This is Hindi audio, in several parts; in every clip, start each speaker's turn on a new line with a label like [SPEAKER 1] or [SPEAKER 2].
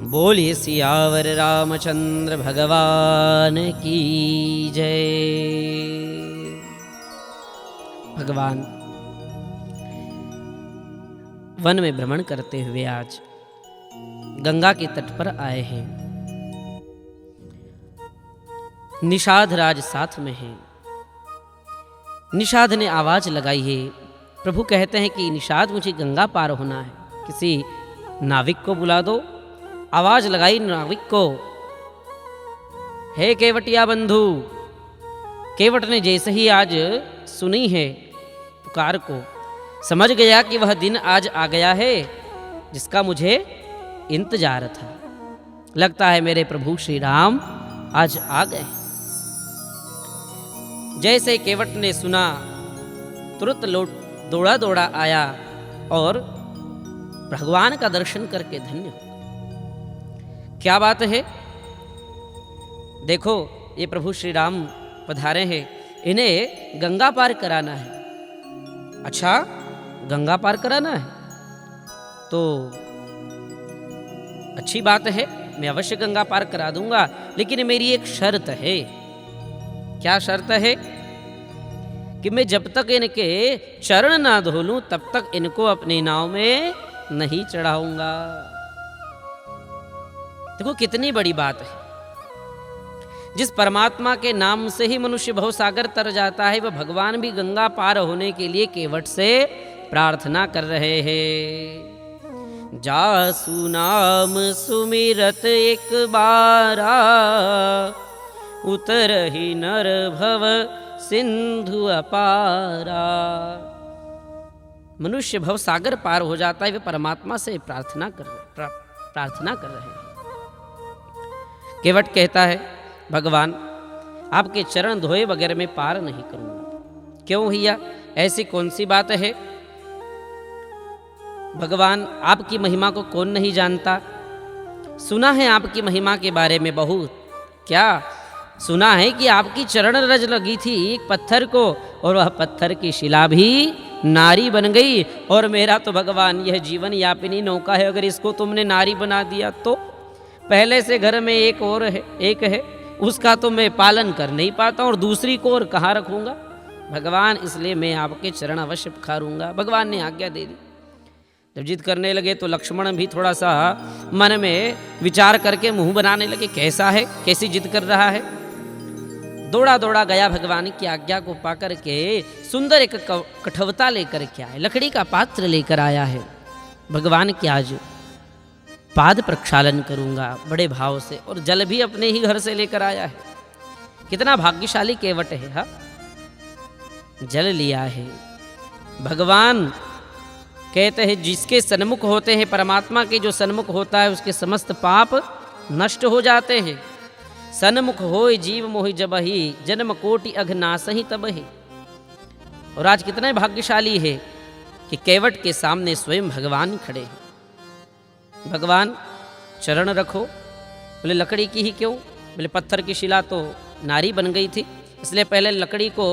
[SPEAKER 1] बोलिए सियावर रामचंद्र भगवान की जय। भगवान वन में भ्रमण करते हुए आज गंगा के तट पर आए हैं। निषाद राज साथ में है। निषाद ने आवाज लगाई है। प्रभु कहते हैं कि निषाद मुझे गंगा पार होना है, किसी नाविक को बुला दो। आवाज लगाई नाविक को, हे केवटिया बंधु। केवट ने जैसे ही आज सुनी है पुकार को, समझ गया कि वह दिन आज आ गया है जिसका मुझे इंतजार था। लगता है मेरे प्रभु श्री राम आज आ गए। जैसे केवट ने सुना तुरंत दौड़ा दौड़ा आया और भगवान का दर्शन करके धन्य हो। क्या बात है, देखो ये प्रभु श्री राम पधारे हैं, इन्हें गंगा पार कराना है। अच्छा, गंगा पार कराना है तो अच्छी बात है, मैं अवश्य गंगा पार करा दूंगा, लेकिन मेरी एक शर्त है। क्या शर्त है? कि मैं जब तक इनके चरण ना धो लूं तब तक इनको अपनी नाव में नहीं चढ़ाऊंगा। देखो कितनी बड़ी बात है। जिस परमात्मा के नाम से ही मनुष्य भवसागर तर जाता है, वह भगवान भी गंगा पार होने के लिए केवट से प्रार्थना कर रहे हैं। जासु नाम सुमिरत एक बारा, उतरहि नर भव सिंधु अपारा। मनुष्य भवसागर पार हो जाता है, वे परमात्मा से प्रार्थना कर रहे हैं। केवट कहता है, भगवान आपके चरण धोए बगैर मैं पार नहीं करूंगा। क्यों भैया, ऐसी कौन सी बात है? भगवान आपकी महिमा को कौन नहीं जानता। सुना है आपकी महिमा के बारे में बहुत। क्या सुना है कि आपकी चरण रज लगी थी एक पत्थर को, और वह पत्थर की शिला भी नारी बन गई। और मेरा तो भगवान यह जीवन यापिनी नौका है, अगर इसको तुमने नारी बना दिया तो पहले से घर में एक है उसका तो मैं पालन कर नहीं पाता, और दूसरी को और कहाँ रखूंगा। भगवान इसलिए मैं आपके चरण अवश्य पखारूंगा। भगवान ने आज्ञा दे दी। जब जिद करने लगे तो लक्ष्मण भी थोड़ा सा मन में विचार करके मुंह बनाने लगे, कैसा है, कैसी जिद कर रहा है। दौड़ा दौड़ा गया, भगवान की आज्ञा को पाकर के सुंदर एक कठवता लेकर के आए, लकड़ी का पात्र लेकर आया है। भगवान की आज पाद प्रक्षालन करूंगा बड़े भाव से, और जल भी अपने ही घर से लेकर आया है। कितना भाग्यशाली केवट है। हा? जल लिया है। भगवान कहते हैं जिसके सन्मुख होते हैं, परमात्मा के जो सन्मुख होता है उसके समस्त पाप नष्ट हो जाते हैं। सन्मुख होय जीव मोहि जबहि, जन्म कोटि अघ नासहि तबहि। और आज कितने भाग्यशाली है कि केवट के सामने स्वयं भगवान खड़े हैं। भगवान चरण रखो। बोले लकड़ी की ही क्यों? बोले पत्थर की शिला तो नारी बन गई थी, इसलिए पहले लकड़ी को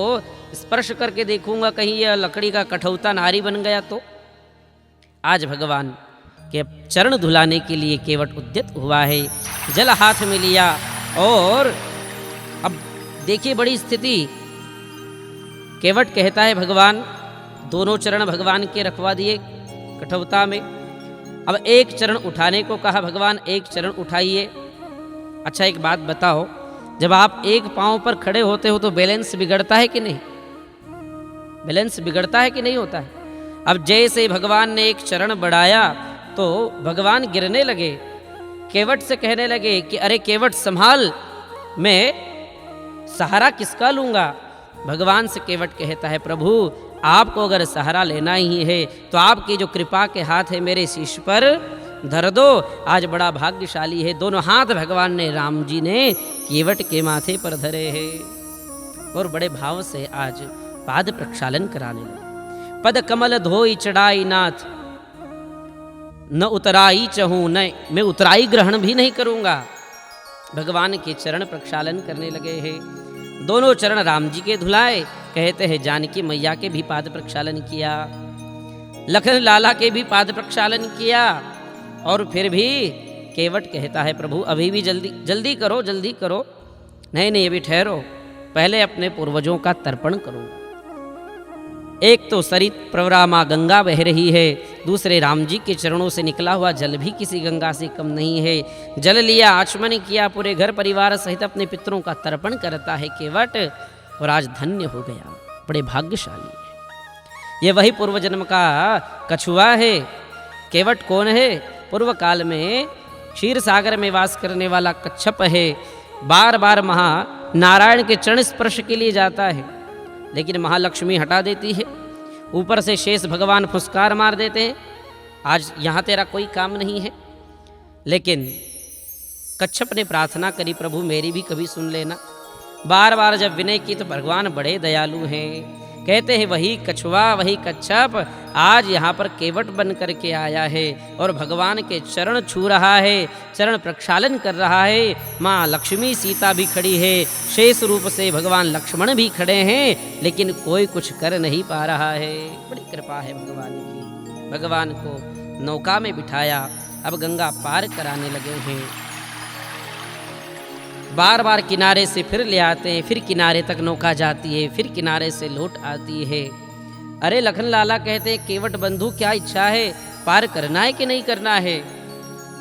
[SPEAKER 1] स्पर्श करके देखूंगा, कहीं यह लकड़ी का कठौता नारी बन गया तो। आज भगवान के चरण धुलाने के लिए केवट उद्यत हुआ है। जल हाथ में लिया और अब देखिए बड़ी स्थिति। केवट कहता है, भगवान दोनों चरण भगवान के रखवा दिए कठौता में। अब एक चरण उठाने को कहा, भगवान एक चरण उठाइए। अच्छा एक बात बताओ, जब आप एक पांव पर खड़े होते हो तो बैलेंस बिगड़ता है कि नहीं? बैलेंस बिगड़ता है कि नहीं होता है? अब जैसे भगवान ने एक चरण बढ़ाया तो भगवान गिरने लगे। केवट से कहने लगे कि अरे केवट संभाल, मैं सहारा किसका लूंगा? भगवान से केवट कहता है, प्रभु आपको अगर सहारा लेना ही है तो आपकी जो कृपा के हाथ है मेरे शीश पर धर दो। आज बड़ा भाग्यशाली है, दोनों हाथ भगवान ने, राम जी ने केवट के माथे पर धरे हैं और बड़े भाव से आज पाद प्रक्षालन कराने लगे। पद कमल धोई चढ़ाई नाथ, न उतराई चहूं, न मैं उतराई ग्रहण भी नहीं करूंगा। भगवान के चरण प्रक्षालन करने लगे हैं। दोनों चरण राम जी के धुलाए। कहते हैं जानकी मैया के भी पाद प्रक्षालन किया, लखन लाला के भी पाद प्रक्षालन किया, और फिर भी केवट कहता है प्रभु अभी भी जल्दी जल्दी करो, जल्दी करो। नहीं नहीं, अभी ठहरो, पहले अपने पूर्वजों का तर्पण करूंगा। एक तो सरित प्रवरा माँ गंगा बह रही है, दूसरे राम जी के चरणों से निकला हुआ जल भी किसी गंगा से कम नहीं है। जल लिया, आचमन किया, पूरे घर परिवार सहित अपने पितरों का तर्पण करता है केवट, और आज धन्य हो गया, बड़े भाग्यशाली है। ये वही पूर्व जन्म का कछुआ है। केवट कौन है? पूर्व काल में क्षीर सागर में वास करने वाला कच्छप है। बार बार नारायण के चरण स्पर्श के लिए जाता है, लेकिन महालक्ष्मी हटा देती है। ऊपर से शेष भगवान फुसकार मार देते हैं, आज यहाँ तेरा कोई काम नहीं है। लेकिन कच्छप ने प्रार्थना करी, प्रभु मेरी भी कभी सुन लेना। बार बार जब विनय की तो भगवान बड़े दयालु हैं। कहते हैं वही कछुआ, वही कच्छप आज यहाँ पर केवट बन करके आया है और भगवान के चरण छू रहा है, चरण प्रक्षालन कर रहा है। माँ लक्ष्मी सीता भी खड़ी है, शेष रूप से भगवान लक्ष्मण भी खड़े हैं, लेकिन कोई कुछ कर नहीं पा रहा है। बड़ी कृपा है भगवान की। भगवान को नौका में बिठाया, अब गंगा पार कराने लगे हैं। बार बार किनारे से फिर ले आते हैं, फिर किनारे तक नौका जाती है, फिर किनारे से लौट आती है। अरे लखन लाला कहते हैं केवट बंधु क्या इच्छा है, पार करना है कि नहीं करना है?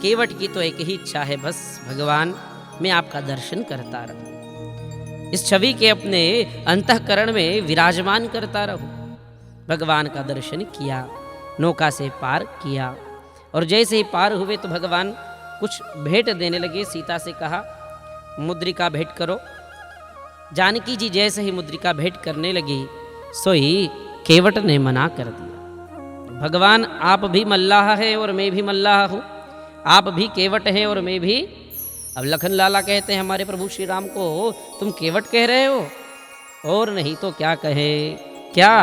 [SPEAKER 1] केवट की तो एक ही इच्छा है, बस भगवान मैं आपका दर्शन करता रहूं, इस छवि के अपने अंतःकरण में विराजमान करता रहूं। भगवान का दर्शन किया, नौका से पार किया, और जैसे ही पार हुए तो भगवान कुछ भेंट देने लगे। सीता से कहा मुद्रिका भेंट करो। जानकी जी जैसे ही मुद्रिका भेंट करने लगी, सोई केवट ने मना कर दिया। भगवान आप भी मल्लाह है और मैं भी मल्लाह हूँ, आप भी केवट हैं और मैं भी। अब लखन लाला कहते हैं हमारे प्रभु श्री राम को तुम केवट कह रहे हो, और नहीं तो क्या कहे? क्या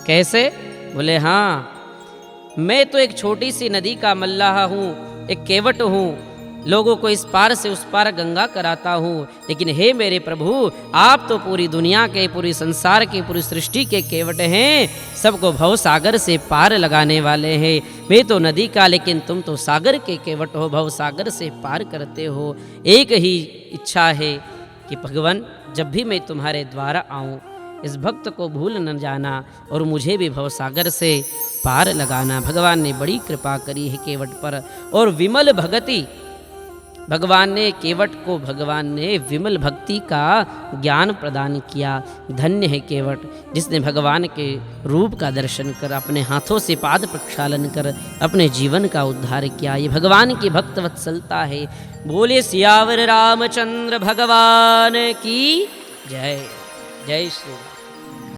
[SPEAKER 1] कैसे? बोले हाँ, मैं तो एक छोटी सी नदी का मल्लाह हूँ, एक केवट हूँ, लोगों को इस पार से उस पार गंगा कराता हूँ। लेकिन हे मेरे प्रभु, आप तो पूरी दुनिया के, पूरी संसार के, पूरी सृष्टि के केवट हैं, सबको भव सागर से पार लगाने वाले हैं। मैं तो नदी का, लेकिन तुम तो सागर के केवट हो, भव सागर से पार करते हो। एक ही इच्छा है कि भगवान जब भी मैं तुम्हारे द्वारा आऊँ, इस भक्त को भूल न जाना और मुझे भी भव सागर से पार लगाना। भगवान ने बड़ी कृपा करी है केवट पर, और विमल भगति, भगवान ने केवट को, भगवान ने विमल भक्ति का ज्ञान प्रदान किया। धन्य है केवट जिसने भगवान के रूप का दर्शन कर, अपने हाथों से पाद प्रक्षालन कर अपने जीवन का उद्धार किया। ये भगवान की भक्त वत्सलता है। बोले सियावर रामचंद्र भगवान की जय। जय श्री राम।